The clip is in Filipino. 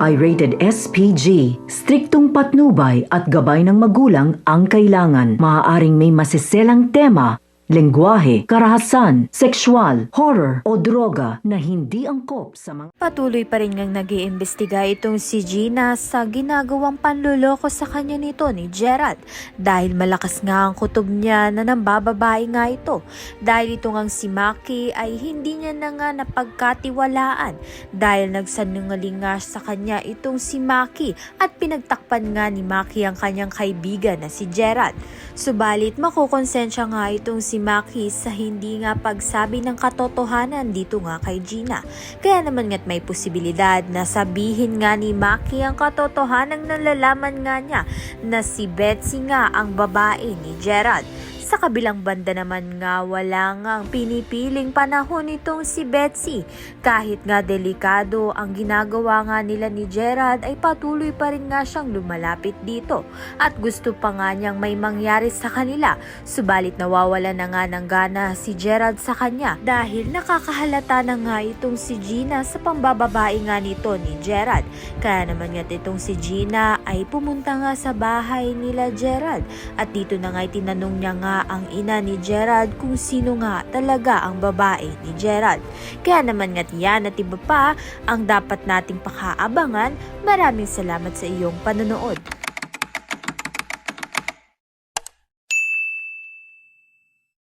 ay rated SPG. Striktong patnubay at gabay ng magulang ang kailangan. Maaaring may masiselang tema, lengguwahe, karahasan, sexual, horror o droga na hindi angkop sa mga... Patuloy pa rin ngang nag-iimbestiga itong si Gina sa ginagawang panluloko sa kanya nito ni Gerald dahil malakas nga ang kutob niya na nambababae nga ito dahil ito ngang si Maki ay hindi niya na nga napagkatiwalaan dahil nagsanungaling nga sa kanya itong si Maki at pinagtakpan nga ni Maki ang kanyang kaibigan na si Gerald. Subalit makukonsensya nga itong si Maki sa hindi nga pagsabi ng katotohanan dito nga kay Gina. Kaya naman nga't may posibilidad na sabihin nga ni Maki ang katotohanan ng nalalaman nga niya na si Betsy nga ang babae ni Gerald. Sa kabilang banda naman nga wala ngang pinipiling panahon itong si Betsy. Kahit nga delikado ang ginagawa nga nila ni Gerald ay patuloy pa rin nga siyang lumalapit dito at gusto pa nga niyang may mangyari sa kanila. Subalit nawawala na nga ng gana si Gerald sa kanya dahil nakakahalata na nga itong si Gina sa pambababae nga nito ni Gerald. Kaya naman nga itong si Gina ay pumunta nga sa bahay nila Gerald at dito na nga tinanong niya nga ang ina ni Gerald kung sino nga talaga ang babae ni Gerald. Kaya naman nga't yan at iba pa ang dapat nating pakaabangan. Maraming salamat sa iyong panonood.